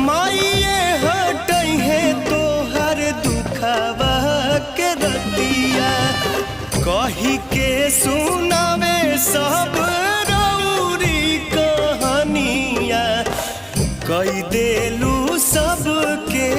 माइये हटई है तो हर दुखवा के रतिया कही के सुनावे सब रौरी कहानिया कई देलू सबके